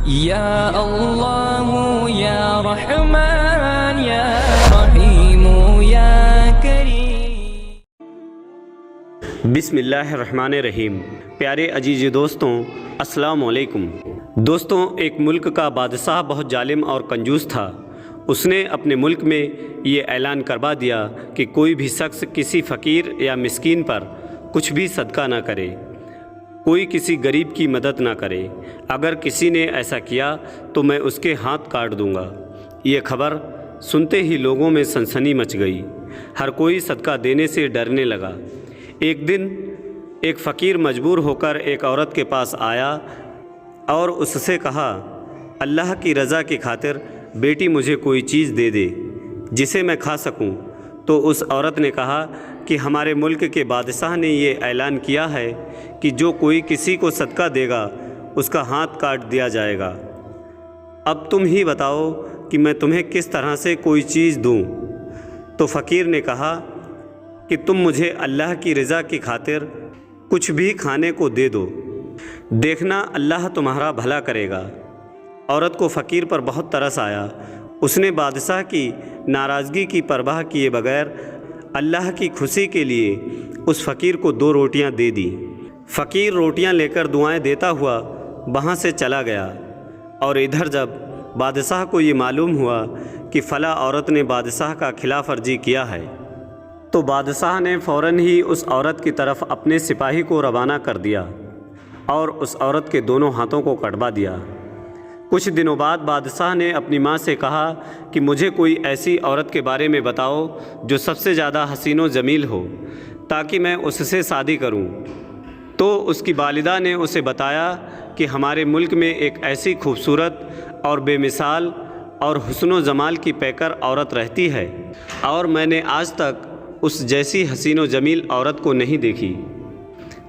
یا اللہ یا رحمان یا رحیم یا کریم۔ بسم اللہ الرحمن الرحیم۔ پیارے عزیز دوستوں، السلام علیکم۔ دوستوں، ایک ملک کا بادشاہ بہت ظالم اور کنجوس تھا۔ اس نے اپنے ملک میں یہ اعلان کروا دیا کہ کوئی بھی شخص کسی فقیر یا مسکین پر کچھ بھی صدقہ نہ کرے، کوئی کسی غریب کی مدد نہ کرے۔ اگر کسی نے ایسا کیا تو میں اس کے ہاتھ کاٹ دوں گا۔ یہ خبر سنتے ہی لوگوں میں سنسنی مچ گئی۔ ہر کوئی صدقہ دینے سے ڈرنے لگا۔ ایک دن ایک فقیر مجبور ہو کر ایک عورت کے پاس آیا اور اس سے کہا، اللہ کی رضا کی خاطر بیٹی مجھے کوئی چیز دے دے جسے میں کھا سکوں۔ تو اس عورت نے کہا کہ ہمارے ملک کے بادشاہ نے یہ اعلان کیا ہے کہ جو کوئی کسی کو صدقہ دے گا اس کا ہاتھ کاٹ دیا جائے گا۔ اب تم ہی بتاؤ کہ میں تمہیں کس طرح سے کوئی چیز دوں۔ تو فقیر نے کہا کہ تم مجھے اللہ کی رضا کی خاطر کچھ بھی کھانے کو دے دو، دیکھنا اللہ تمہارا بھلا کرے گا۔ عورت کو فقیر پر بہت ترس آیا۔ اس نے بادشاہ کی ناراضگی کی پرواہ کیے بغیر اللہ کی خوشی کے لیے اس فقیر کو 2 روٹیاں دے دیں۔ فقیر روٹیاں لے کر دعائیں دیتا ہوا وہاں سے چلا گیا، اور ادھر جب بادشاہ کو یہ معلوم ہوا کہ فلاں عورت نے بادشاہ کا خلاف ورزی کیا ہے، تو بادشاہ نے فوراً ہی اس عورت کی طرف اپنے سپاہی کو روانہ کر دیا اور اس عورت کے دونوں ہاتھوں کو کٹوا دیا۔ کچھ دنوں بعد بادشاہ نے اپنی ماں سے کہا کہ مجھے کوئی ایسی عورت کے بارے میں بتاؤ جو سب سے زیادہ حسین و جمیل ہو تاکہ میں اس سے شادی کروں۔ تو اس کی والدہ نے اسے بتایا کہ ہمارے ملک میں ایک ایسی خوبصورت اور بے مثال اور حسن و جمال کی پیکر عورت رہتی ہے، اور میں نے آج تک اس جیسی حسین و جمیل عورت کو نہیں دیکھی،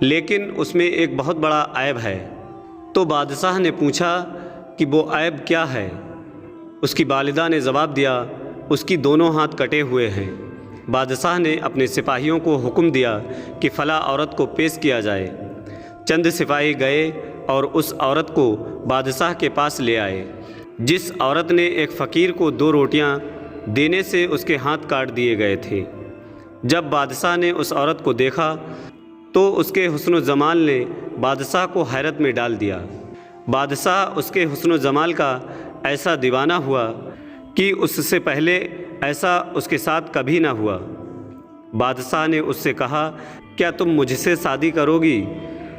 لیکن اس میں ایک بہت بڑا عیب ہے۔ تو بادشاہ نے پوچھا کہ وہ عیب کیا ہے؟ اس کی والدہ نے جواب دیا، اس کی دونوں ہاتھ کٹے ہوئے ہیں۔ بادشاہ نے اپنے سپاہیوں کو حکم دیا کہ فلاں عورت کو پیش کیا جائے۔ چند سپاہی گئے اور اس عورت کو بادشاہ کے پاس لے آئے۔ جس عورت نے ایک فقیر کو 2 روٹیاں دینے سے اس کے ہاتھ کاٹ دیے گئے تھے۔ جب بادشاہ نے اس عورت کو دیکھا تو اس کے حسن و جمال نے بادشاہ کو حیرت میں ڈال دیا۔ بادشاہ اس کے حسن و جمال کا ایسا دیوانہ ہوا کہ اس سے پہلے ایسا اس کے ساتھ کبھی نہ ہوا۔ بادشاہ نے اس سے کہا، کیا تم مجھ سے شادی کرو گی؟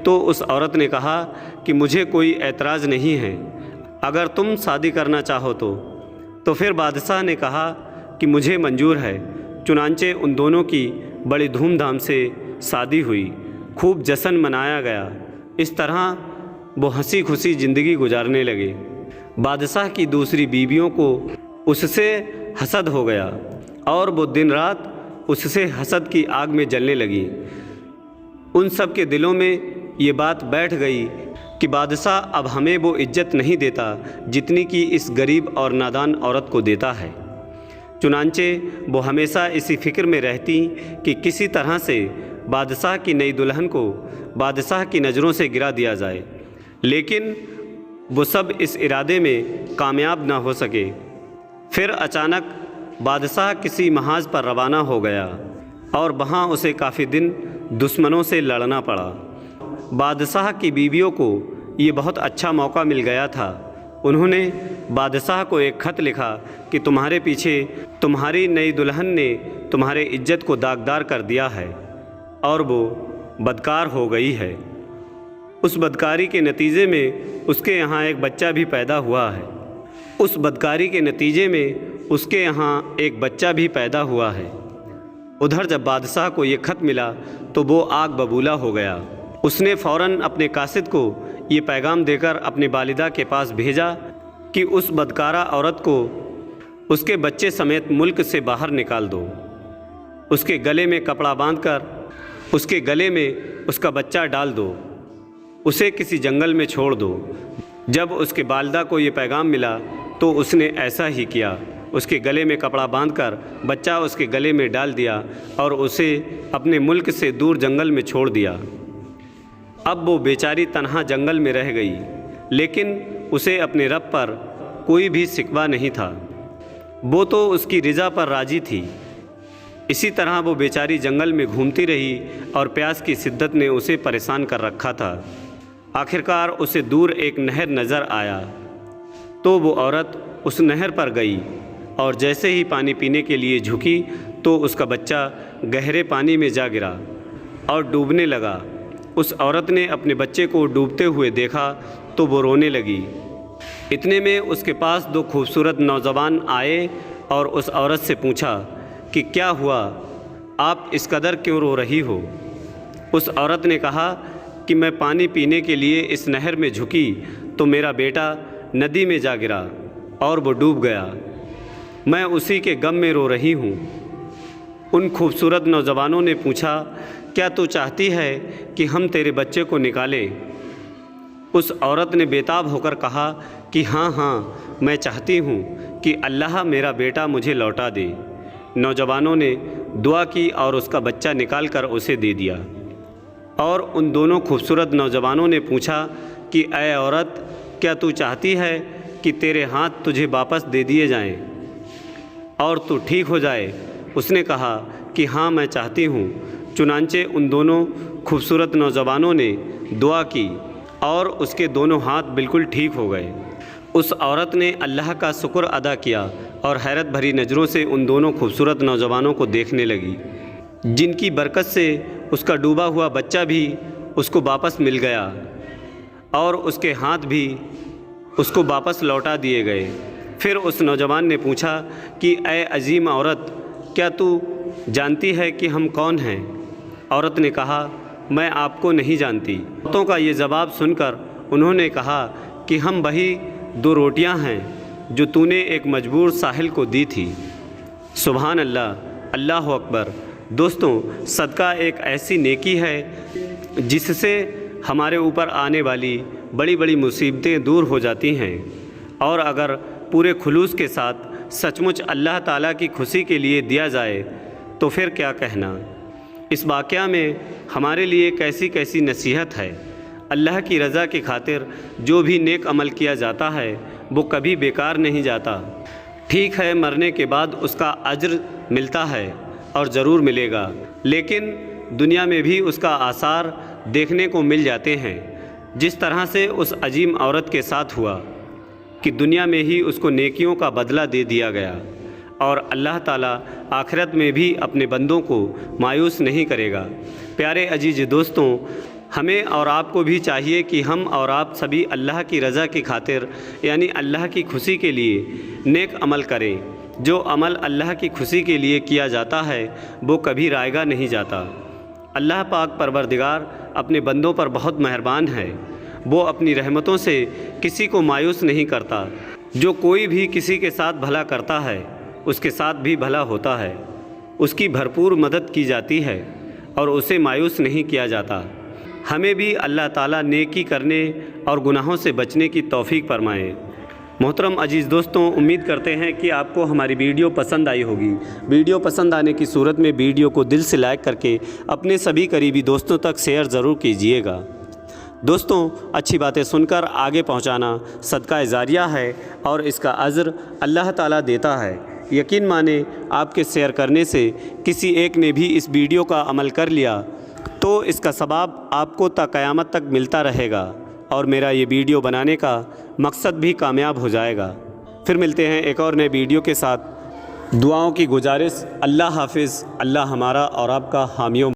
تو اس عورت نے کہا کہ مجھے کوئی اعتراض نہیں ہے، اگر تم شادی کرنا چاہو تو پھر بادشاہ نے کہا کہ مجھے منظور ہے۔ چنانچہ ان دونوں کی بڑی دھوم دھام سے شادی ہوئی، خوب جشن منایا گیا۔ اس طرح وہ ہنسی خوشی زندگی گزارنے لگے۔ بادشاہ کی دوسری بیویوں کو اس سے حسد ہو گیا اور وہ دن رات اس سے حسد کی آگ میں جلنے لگی۔ ان سب کے دلوں میں یہ بات بیٹھ گئی کہ بادشاہ اب ہمیں وہ عزت نہیں دیتا جتنی کہ اس غریب اور نادان عورت کو دیتا ہے۔ چنانچہ وہ ہمیشہ اسی فکر میں رہتی کہ کسی طرح سے بادشاہ کی نئی دلہن کو بادشاہ کی نظروں سے گرا دیا جائے، لیکن وہ سب اس ارادے میں کامیاب نہ ہو سکے۔ پھر اچانک بادشاہ کسی محاذ پر روانہ ہو گیا اور وہاں اسے کافی دن دشمنوں سے لڑنا پڑا۔ بادشاہ کی بیویوں کو یہ بہت اچھا موقع مل گیا تھا۔ انہوں نے بادشاہ کو ایک خط لکھا کہ تمہارے پیچھے تمہاری نئی دلہن نے تمہارے عزت کو داغدار کر دیا ہے اور وہ بدکار ہو گئی ہے۔ اس بدکاری کے نتیجے میں اس کے یہاں ایک بچہ بھی پیدا ہوا ہے۔ اس بدکاری کے نتیجے میں اس کے یہاں ایک بچہ بھی پیدا ہوا ہے۔ ادھر جب بادشاہ کو یہ خط ملا تو وہ آگ ببولا ہو گیا۔ اس نے فوراً اپنے قاصد کو یہ پیغام دے کر اپنی والدہ کے پاس بھیجا کہ اس بدکارہ عورت کو اس کے بچے سمیت ملک سے باہر نکال دو، اس کے گلے میں کپڑا باندھ کر اس کے گلے میں اس کا بچہ ڈال دو، اسے کسی جنگل میں چھوڑ دو۔ جب اس کے والدہ کو یہ پیغام ملا تو اس نے ایسا ہی کیا۔ اس کے گلے میں کپڑا باندھ کر بچہ اس کے گلے میں ڈال دیا اور اسے اپنے ملک سے دور جنگل میں چھوڑ دیا۔ اب وہ بیچاری تنہا جنگل میں رہ گئی، لیکن اسے اپنے رب پر کوئی بھی شکوہ نہیں تھا، وہ تو اس کی رضا پر راضی تھی۔ اسی طرح وہ بیچاری جنگل میں گھومتی رہی اور پیاس کی شدت نے اسے پریشان کر رکھا تھا۔ آخرکار اسے دور ایک نہر نظر آیا تو وہ عورت اس نہر پر گئی اور جیسے ہی پانی پینے کے لیے جھکی تو اس کا بچہ گہرے پانی میں جا گرا اور ڈوبنے لگا۔ اس عورت نے اپنے بچے کو ڈوبتے ہوئے دیکھا تو وہ رونے لگی۔ اتنے میں اس کے پاس دو خوبصورت نوجوان آئے اور اس عورت سے پوچھا کہ کیا ہوا، آپ اس قدر کیوں رو رہی ہو؟ اس عورت نے کہا کہ میں پانی پینے کے لیے اس نہر میں جھکی تو میرا بیٹا ندی میں جا گرا اور وہ ڈوب گیا، میں اسی کے غم میں رو رہی ہوں۔ ان خوبصورت نوجوانوں نے پوچھا کیا تو چاہتی ہے کہ ہم تیرے بچے کو نکالیں؟ اس عورت نے بےتاب ہو کر کہا کہ ہاں میں چاہتی ہوں کہ اللہ میرا بیٹا مجھے لوٹا دے۔ نوجوانوں نے دعا کی اور اس کا بچہ نکال کر اسے دے دیا، اور ان دونوں خوبصورت نوجوانوں نے پوچھا کہ اے عورت، کیا تو چاہتی ہے کہ تیرے ہاتھ تجھے واپس دے دیے جائیں اور تو ٹھیک ہو جائے؟ اس نے کہا کہ ہاں میں چاہتی ہوں۔ چنانچہ ان دونوں خوبصورت نوجوانوں نے دعا کی اور اس کے دونوں ہاتھ بالکل ٹھیک ہو گئے۔ اس عورت نے اللہ کا شکر ادا کیا اور حیرت بھری نظروں سے ان دونوں خوبصورت نوجوانوں کو دیکھنے لگی، جن کی برکت سے اس کا ڈوبا ہوا بچہ بھی اس کو واپس مل گیا اور اس کے ہاتھ بھی اس کو واپس لوٹا دیے گئے۔ پھر اس نوجوان نے پوچھا کہ اے عظیم عورت، کیا تو جانتی ہے کہ ہم کون ہیں؟ عورت نے کہا میں آپ کو نہیں جانتی۔ عورتوں کا یہ جواب سن کر انہوں نے کہا کہ ہم وہی دو روٹیاں ہیں جو تو نے ایک مجبور ساحل کو دی تھی۔ سبحان اللہ، اللہ اکبر۔ دوستوں، صدقہ ایک ایسی نیکی ہے جس سے ہمارے اوپر آنے والی بڑی بڑی مصیبتیں دور ہو جاتی ہیں، اور اگر پورے خلوص کے ساتھ سچ مچ اللہ تعالیٰ کی خوشی کے لیے دیا جائے تو پھر کیا کہنا۔ اس واقعہ میں ہمارے لیے کیسی کیسی نصیحت ہے۔ اللہ کی رضا کی خاطر جو بھی نیک عمل کیا جاتا ہے وہ کبھی بیکار نہیں جاتا۔ ٹھیک ہے، مرنے کے بعد اس کا اجر ملتا ہے اور ضرور ملے گا، لیکن دنیا میں بھی اس کا آثار دیکھنے کو مل جاتے ہیں، جس طرح سے اس عظیم عورت کے ساتھ ہوا کہ دنیا میں ہی اس کو نیکیوں کا بدلہ دے دیا گیا، اور اللہ تعالیٰ آخرت میں بھی اپنے بندوں کو مایوس نہیں کرے گا۔ پیارے عزیز دوستوں، ہمیں اور آپ کو بھی چاہیے کہ ہم اور آپ سبھی اللہ کی رضا کی خاطر یعنی اللہ کی خوشی کے لیے نیک عمل کریں۔ جو عمل اللہ کی خوشی کے لیے کیا جاتا ہے وہ کبھی رائگاں نہیں جاتا۔ اللہ پاک پروردگار اپنے بندوں پر بہت مہربان ہے، وہ اپنی رحمتوں سے کسی کو مایوس نہیں کرتا۔ جو کوئی بھی کسی کے ساتھ بھلا کرتا ہے اس کے ساتھ بھی بھلا ہوتا ہے، اس کی بھرپور مدد کی جاتی ہے اور اسے مایوس نہیں کیا جاتا۔ ہمیں بھی اللہ تعالیٰ نیکی کرنے اور گناہوں سے بچنے کی توفیق فرمائے۔ محترم عزیز دوستوں، امید کرتے ہیں کہ آپ کو ہماری ویڈیو پسند آئی ہوگی۔ ویڈیو پسند آنے کی صورت میں ویڈیو کو دل سے لائک کر کے اپنے سبھی قریبی دوستوں تک شیئر ضرور کیجیے گا۔ دوستوں، اچھی باتیں سن کر آگے پہنچانا صدقہ جاریہ ہے اور اس کا اجر اللہ تعالیٰ دیتا ہے۔ یقین مانیں، آپ کے شیئر کرنے سے کسی ایک نے بھی اس ویڈیو کا عمل کر لیا تو اس کا ثواب آپ کو تا قیامت تک ملتا رہے گا، اور میرا یہ ویڈیو بنانے کا مقصد بھی کامیاب ہو جائے گا۔ پھر ملتے ہیں ایک اور نئے ویڈیو کے ساتھ۔ دعاؤں کی گزارش۔ اللہ حافظ۔ اللہ ہمارا اور آپ کا حامی و